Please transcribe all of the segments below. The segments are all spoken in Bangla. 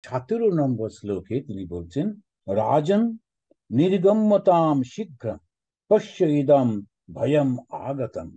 17 নম্বর শ্লোকে তিনি বলছেন, রাজন নির্গম্যতাম শীঘ্রম পশ্য ইদম ভয়ম আগতম।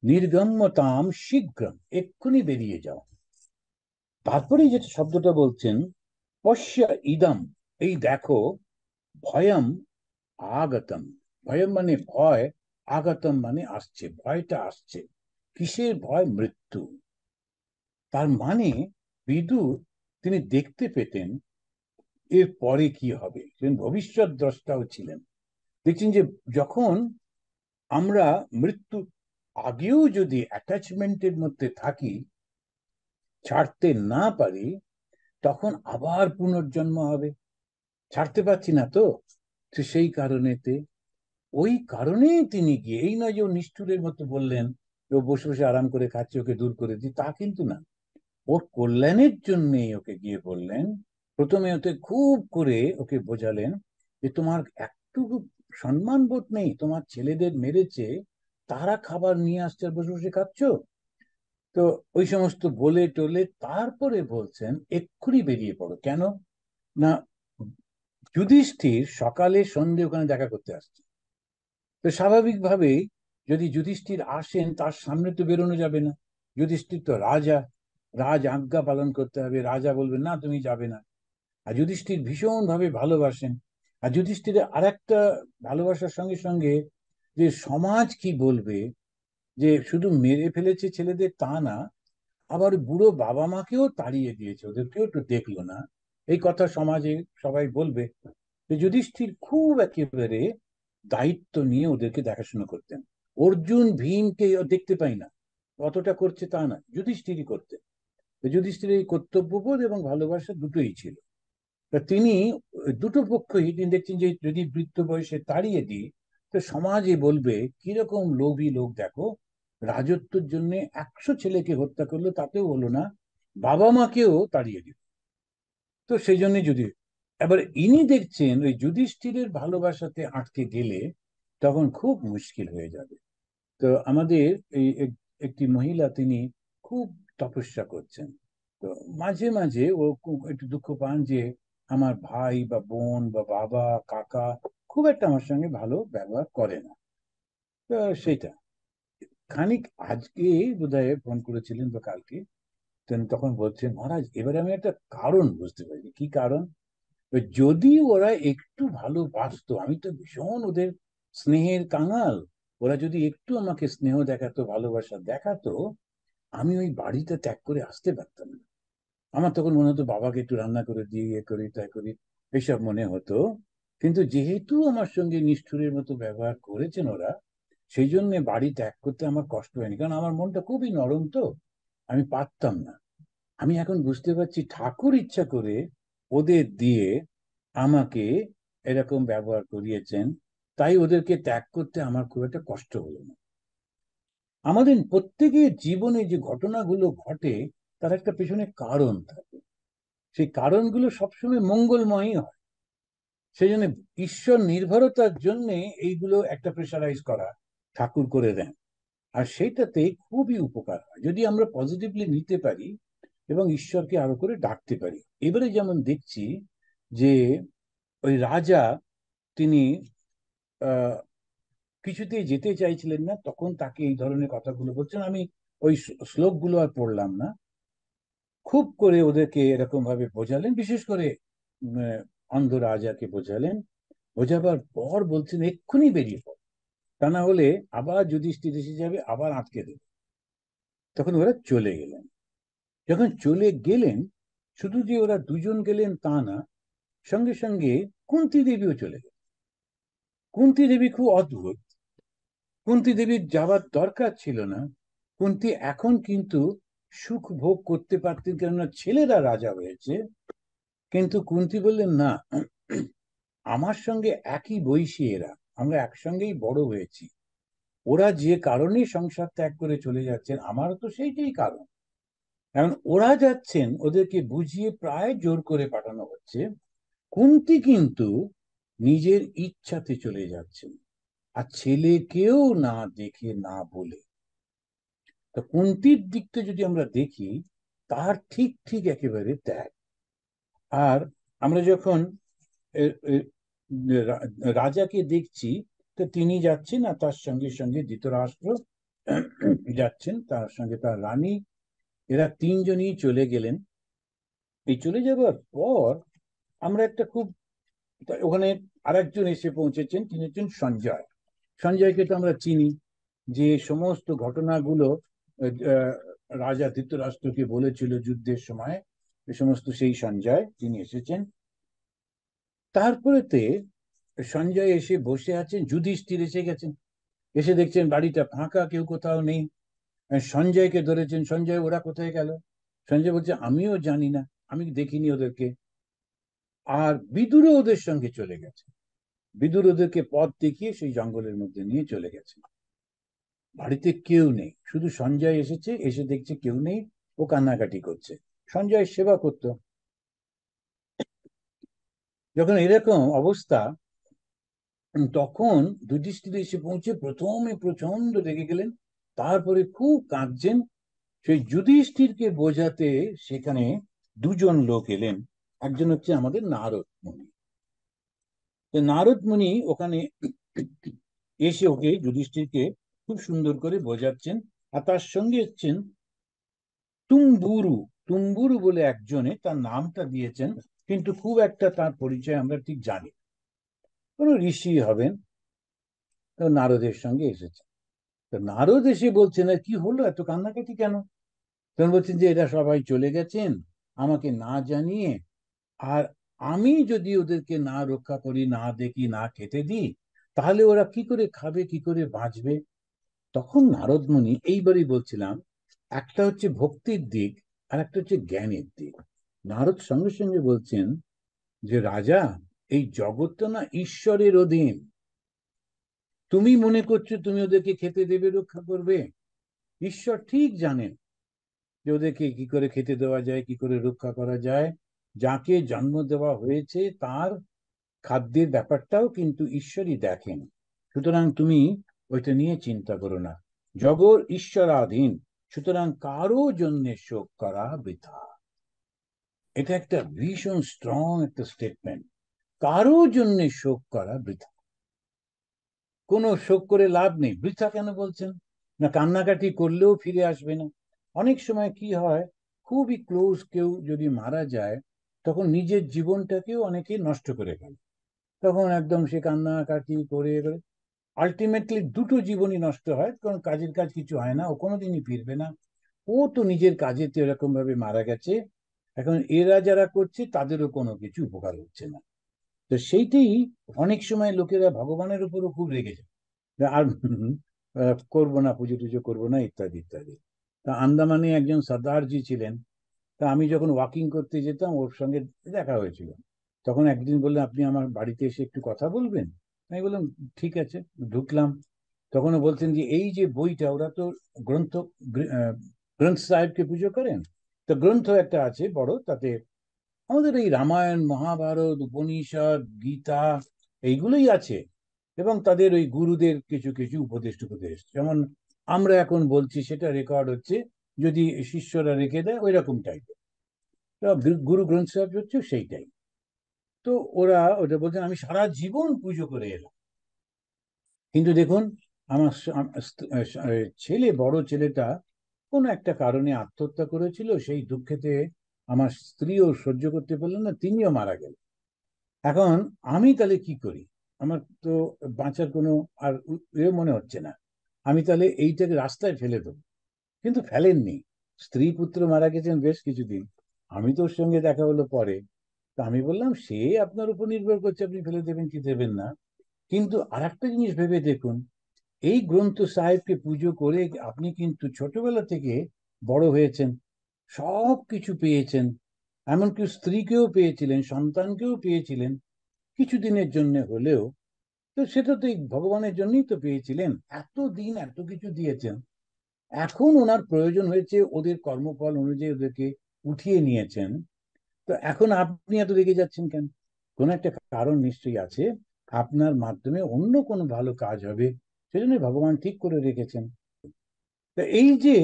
নির্গম্যতাম শীঘ্রম, এক্ষুনি বেরিয়ে যাও। তারপরে যেটা শব্দটা বলছেন, পশ্য ইদম, এই দেখো, ভয়ম আগতম। ভয়ম মানে ভয়, আগতম মানে আসছে, ভয়টা আসছে। কিসের ভয়? মৃত্যু। তার মানে বিদুর তিনি দেখতে পেতেন এর পরে কি হবে, তিনি ভবিষ্যৎ দ্রষ্টাও ছিলেন। দেখছেন যে যখন আমরা মৃত্যু আগেও যদি অ্যাটাচমেন্টের মধ্যে থাকি, ছাড়তে না পারি, তখন আবার পুনর্জন্ম হবে। ছাড়তে পারছি না তো, তো সেই কারণেতে, ওই কারণেই তিনি গিয়ে, এই নয় যে ও নিষ্ঠুরের মতো বললেন ও বসে বসে আরাম করে খাচ্ছে, ওকে দূর করে দিই, তা কিন্তু না। ওর কল্যাণের জন্যই ওকে গিয়ে বললেন। প্রথমে ওকে খুব করে ওকে বোঝালেন যে তোমার একটু সম্মান বোধ নেই, তোমার ছেলেদের মেরেছে, তারা খাবার নিয়ে আসছে আর বসে বসে খাচ্ছ। তো ওই সমস্ত বলে টলে তারপরে বলছেন এক্ষুনি বেরিয়ে পড়ো। কেন না, যুধিষ্ঠির সকালে সন্ধে ওখানে দেখা করতে আসছে। তো স্বাভাবিকভাবেই যদি যুধিষ্ঠির আসেন, তার সামনে তো বেরোনো যাবে না। যুধিষ্ঠির তো রাজা, রাজ আজ্ঞা পালন করতে হবে, রাজা বলবেন না তুমি যাবে না। আর যুধিষ্ঠির ভীষণ ভাবে ভালোবাসেন। আর যুধিষ্ঠিরের আর একটা ভালোবাসার সঙ্গে সঙ্গে যে সমাজ কি বলবে, যে শুধু মেরে ফেলেছে ছেলেদের তা না, আবার বুড়ো বাবা মাকেও তাড়িয়ে দিয়েছে, ওদেরকেও তো দেখলো না, এই কথা সমাজে সবাই বলবে। তো যুধিষ্ঠির খুব একেবারে দায়িত্ব নিয়ে ওদেরকে দেখাশোনা করতেন। অর্জুন ভীমকে দেখতে পাই না, অতটা করছে তা না, যুধিষ্ঠিরই করতেন। তো যুধিষ্ঠিরের এই কর্তব্যবোধ এবং ভালোবাসা দুটোই ছিল। তা তিনি দুটো পক্ষই তিনি দেখছেন যে যদি বৃদ্ধ বয়সে তাড়িয়ে দিই, তো সমাজে বলবে কিরকম লোভী লোক দেখো, রাজত্বের জন্য 100 ছেলেকে হত্যা করলো, তাতেও হলো না, বাবা মাকেও তাড়িয়ে দিল। তো সেই জন্য যদি এবার ইনি দেখছেন ওই যুধিষ্ঠিরের ভালোবাসাতে আটকে গেলে তখন খুব মুশকিল হয়ে যাবে। তো আমাদের এই একটি মহিলা, তিনি খুব তপস্যা করছেন। তো মাঝে মাঝে ও একটু দুঃখ পান যে আমার ভাই বা বোন বা বাবা কাকা খুব একটা আমার সঙ্গে ভালো ব্যবহার করে না। তো সেটা খানিক আজকে বোধহয় ফোন করেছিলেন বা কালকে, তখন বলছেন, মহারাজ এবারে আমি একটা কারণ বুঝতে পারিনি। কি কারণ? যদি ওরা একটু ভালোবাসতো, আমি তো ভীষণ ওদের স্নেহের কাঙাল, ওরা যদি একটু আমাকে স্নেহ দেখাতো, ভালোবাসা দেখাতো, আমি ওই বাড়িটা ত্যাগ করে আসতে পারতাম না। আমার তখন মনে হতো বাবাকে একটু রান্না করে দিই, এ করি তাই করি, এইসব মনে হতো। কিন্তু যেহেতু আমার সঙ্গে নিষ্ঠুরের মতো ব্যবহার করেছেন ওরা, সেই জন্য বাড়ি ত্যাগ করতে আমার কষ্ট হয়নি, কারণ আমার মনটা খুবই নরম, তো আমি পারতাম না। আমি এখন বুঝতে পারছি ঠাকুর ইচ্ছা করে ওদের দিয়ে আমাকে এরকম ব্যবহার করিয়েছেন, তাই ওদেরকে ত্যাগ করতে আমার খুব একটা কষ্ট হলো না। আমাদের প্রত্যেকের জীবনে যে ঘটনাগুলো ঘটে, তার একটা পেছনে কারণ থাকে, সেই কারণগুলো সবসময় মঙ্গলময়ই হয়। সেই জন্য ঈশ্বর নির্ভরতার জন্য এইগুলো একটা প্রেশারাইজ করা ঠাকুর করে দেন। আর সেইটাতে খুবই উপকার হয় যদি আমরা পজিটিভলি নিতে পারি এবং ঈশ্বরকে আরো করে ডাকতে পারি। এবারে যেমন দেখছি যে ওই রাজা, তিনি আহ কিছুতেই যেতে চাইছিলেন না, তখন তাকে এই ধরনের কথাগুলো বলছেন। আমি ওই শ্লোকগুলো আর পড়লাম না। খুব করে ওদেরকে এরকম ভাবে বোঝালেন, বিশেষ করে অন্ধ রাজাকে বোঝালেন। বোঝাবার পর বলছেন এক্ষুনি বেরিয়ে পড়, তা না হলে আবার যুধিষ্ঠির এসে যাবে, আবার আটকে দেবে। তখন ওরা চলে গেলেন। যখন চলে গেলেন, শুধু যে ওরা দুজন গেলেন তা না, সঙ্গে সঙ্গে কুন্তী দেবীও চলে গেলেন। কুন্তী দেবী খুব অদ্ভুত। কুন্তী দেবীর যাবার দরকার ছিল না। কুন্তী এখন কিন্তু সুখ ভোগ করতে পারতেন, কেননা ছেলেরা রাজা হয়েছে। কিন্তু কুন্তী বললেন না, আমার সঙ্গে একই বয়সী এরা, আমরা একসঙ্গেই বড় হয়েছি, ওরা যে কারণে সংসার ত্যাগ করে চলে যাচ্ছেন আমারও তো সেইটাই কারণ। এখন ওরা যাচ্ছেন, ওদেরকে বুঝিয়ে প্রায় জোর করে পাঠানো হচ্ছে। কুন্তী কিন্তু নিজের ইচ্ছাতে চলে যাচ্ছেন, আর ছেলেকেও না দেখে না বলে। তো কুন্তির দিকটা যদি আমরা দেখি, তার ঠিক ঠিক একেবারে ত্যাগ। আর আমরা যখন রাজাকে দেখছি, তো তিনি যাচ্ছেন আর তার সঙ্গে সঙ্গে ধৃতরাষ্ট্র যাচ্ছেন, তার সঙ্গে তার রানী, এরা তিনজনই চলে গেলেন। এই চলে যাবার পর আমরা একটা খুব, ওখানে আরেকজন এসে পৌঁছেছেন, তিনি হচ্ছেন সঞ্জয়। সঞ্জয়কে তো আমরা চিনি, যে সমস্ত ঘটনাগুলো রাজা ধৃতরাষ্ট্রকে বলেছিল যুদ্ধের সময়, এ সমস্ত সেই সঞ্জয় তিনি এসেছেন। তারপরেতে সঞ্জয় এসে বসে আছেন, যুধিষ্ঠির এসে গেছেন, এসে দেখছেন বাড়িটা ফাঁকা, কেউ কোথাও নেই। সঞ্জয়কে ধরেছেন, সঞ্জয় ওরা কোথায় গেল? সঞ্জয় বলছে আমিও জানি না, আমি দেখিনি ওদেরকে। আর বিদুরও ওদের সঙ্গে চলে গেছে, বিদুর ওদেরকে পথ দেখিয়ে সেই জঙ্গলের মধ্যে নিয়ে চলে গেছে। বাড়িতে কেউ নেই, শুধু সঞ্জয় এসেছে, এসে দেখছে কেউ নেই, ও কান্নাকাটি করছে। সঞ্জয় সেবা করত। যখন এরকম অবস্থা, তখন যুধিষ্ঠির এসে পৌঁছে প্রথমে প্রচন্ড রেগে গেলেন, তারপরে খুব কাঁদছেন। সেই যুধিষ্ঠিরকে বোঝাতে সেখানে দুজন লোক এলেন। একজন হচ্ছে আমাদের নারদ মুনি। নারদ মুনি ওখানে এসে ওকে, যুধিষ্ঠিরকে খুব সুন্দর করে বোঝাচ্ছেন। আর তার সঙ্গে হচ্ছেন তুম্বুরু। তুম্বুরু বলে একজনে তার নামটা দিয়েছেন, কিন্তু খুব একটা তার পরিচয় আমরা ঠিক জানি, কোন ঋষি হবেন। তো নারদের সঙ্গে এসেছে। তো নারদ এসে বলছেন কি হলো, এত কান্নাকাটি কেন? তখন বলছেন যে এরা সবাই চলে গেছেন আমাকে না জানিয়ে, আর আমি যদি ওদেরকে না রক্ষা করি, না দেখি, না খেতে দিই, তাহলে ওরা কি করে খাবে, কি করে বাঁচবে? তখন নারদ মুনি, এইবারই বলছিলাম, একটা হচ্ছে ভক্তির দিক আর একটা হচ্ছে জ্ঞানের দিক। নারদ সঙ্গে সঙ্গে বলছেন যে রাজা, এই জগৎটা না ঈশ্বরের অধীন। তুমি মনে করছো তুমি ওদেরকে খেতে দেবে, রক্ষা করবে? ঈশ্বর ঠিক জানেন যে ওদেরকে কি করে খেতে দেওয়া যায়, কি করে রক্ষা করা যায়। যাকে জন্ম দেওয়া হয়েছে তার খাদ্যের ব্যাপারটাও কিন্তু ঈশ্বরই দেখেন। সুতরাং তুমি ওইটা নিয়ে চিন্তা করো না, জগৎ ঈশ্বরাধীন, সুতরাং কারো জন্য শোক করা বৃথা। এটা একটা ভীষণ স্ট্রং একটা স্টেটমেন্ট। কারো জন্য শোক করা বৃথা, কোনো শোক করে লাভ নেই। বৃথা কেন বলছেন? না কান্নাকাটি করলেও ফিরে আসবে না। অনেক সময় কি হয়, খুবই ক্লোজ কেউ যদি মারা যায়, তখন নিজের জীবনটাকেও অনেকে নষ্ট করে ফেলে। তখন একদম সে কান্নাকাটি করে আলটিমেটলি দুটো জীবনই নষ্ট হয়, কারণ কাজের কাজ কিছু হয় না, ও কোনোদিনই ফিরবে না। ও তো নিজের কাজেতে এরকম ভাবে মারা গেছে, এখন এরা যারা করছে তাদেরও কোনো কিছু উপকার হচ্ছে না। তো সেইটাই অনেক সময় লোকেরা ভগবানের উপরও খুব রেগে যায়, আর করবো না, পুজো টুজো করবো না, ইত্যাদি ইত্যাদি। তা আন্দামানে একজন সর্দারজি ছিলেন, তা আমি যখন ওয়াকিং করতে যেতাম ওর সঙ্গে দেখা হয়েছিল। তখন একদিন বললেন আপনি আমার বাড়িতে এসে একটু কথা বলবেন। আমি বললাম ঠিক আছে। ঢুকলাম, তখনও বলছেন যে এই যে বইটা, ওরা তো গ্রন্থ, গ্রন্থ সাহেবকে পুজো করেন, তো গ্রন্থ একটা আছে বড়, তাতে আমাদের এই রামায়ণ, মহাভারত, উপনিষদ, গীতা, এইগুলোই আছে। এবং তাদের ওই গুরুদের কিছু কিছু উপদেশ টুপদেশ, যেমন আমরা এখন বলছি সেটা রেকর্ড হচ্ছে, যদি শিষ্যরা রেখে দেয় ওই রকম টাইপের। গুরু গ্রন্থ সাহেব হচ্ছে সেইটাই। তো ওরা ওটা বলছেন আমি সারা জীবন পুজো করে এলাম, কিন্তু দেখুন আমার ছেলে, বড় ছেলেটা কোনো একটা কারণে আত্মহত্যা করেছিল, সেই দুঃখেতে আমার স্ত্রীও সহ্য করতে পারলেন না, তিনিও মারা গেলেন। এখন আমি তাহলে কি করি? আমার তো বাঁচার কোনো আর মনে হচ্ছে না। আমি তাহলে এইটাকে রাস্তায় ফেলে দেবো। কিন্তু ফেলেননি, স্ত্রী পুত্র মারা গেছেন বেশ কিছুদিন, আমি তো ওর সঙ্গে দেখা হলো পরে। তা আমি বললাম সে আপনার উপর নির্ভর করছে, আপনি ফেলে দেবেন কি দেবেন না। কিন্তু আর একটা জিনিস ভেবে দেখুন, এই গ্রন্থ সাহেবকে পুজো করে আপনি কিন্তু ছোটবেলা থেকে বড় হয়েছেন, সব কিছু পেয়েছেন, এমনকি স্ত্রীকেও পেয়েছিলেন, সন্তানকেও পেয়েছিলেন, কিছুদিনের জন্য হলেও। তো সেটা তো এই ভগবানের জন্যই তো পেয়েছিলেন, এত দিন এত কিছু দিয়েছেন। এখন ওনার প্রয়োজন হয়েছে, ওদের কর্মফল অনুযায়ী ওদেরকে উঠিয়ে নিয়েছেন। তো এখন আপনি এত রেগে যাচ্ছেন কেন? কোন একটা কারণ নিশ্চয়ই আছে, আপনার মাধ্যমে অন্য কোনো ভালো কাজ হবে, সেজন্য ভগবান ঠিক করে রেখেছেন। তো এই যে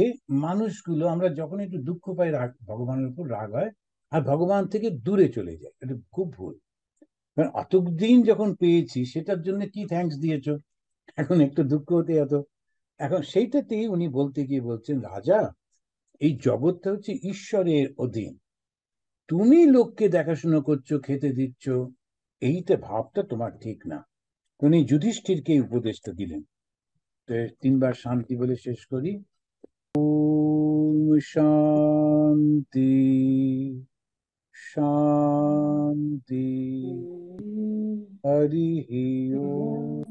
মানুষগুলো, আমরা যখন একটু দুঃখ পাই, রাগ, ভগবানের উপর রাগ হয়, আর ভগবান থেকে দূরে চলে যায়। এটা খুব ভুল। কারণ এতদিন যখন পেয়েছি সেটার জন্য কি থ্যাঙ্কস দিয়েছো, এখন একটু দুঃখ হতে এত। এখন সেইটাতেই উনি বলতে গিয়ে বলছেন, রাজা, এই জগৎটা হচ্ছে ঈশ্বরের অধীন, তুমি লোককে দেখাশোনা করছো, খেতে দিচ্ছ, এইটা ভাবটা তোমার ঠিক না। উনি যুধিষ্ঠিরকে এই উপদেশটা দিলেন। তো তিনবার শান্তি বলে শেষ করি। ওম শান্তি শান্তি হরি ওম।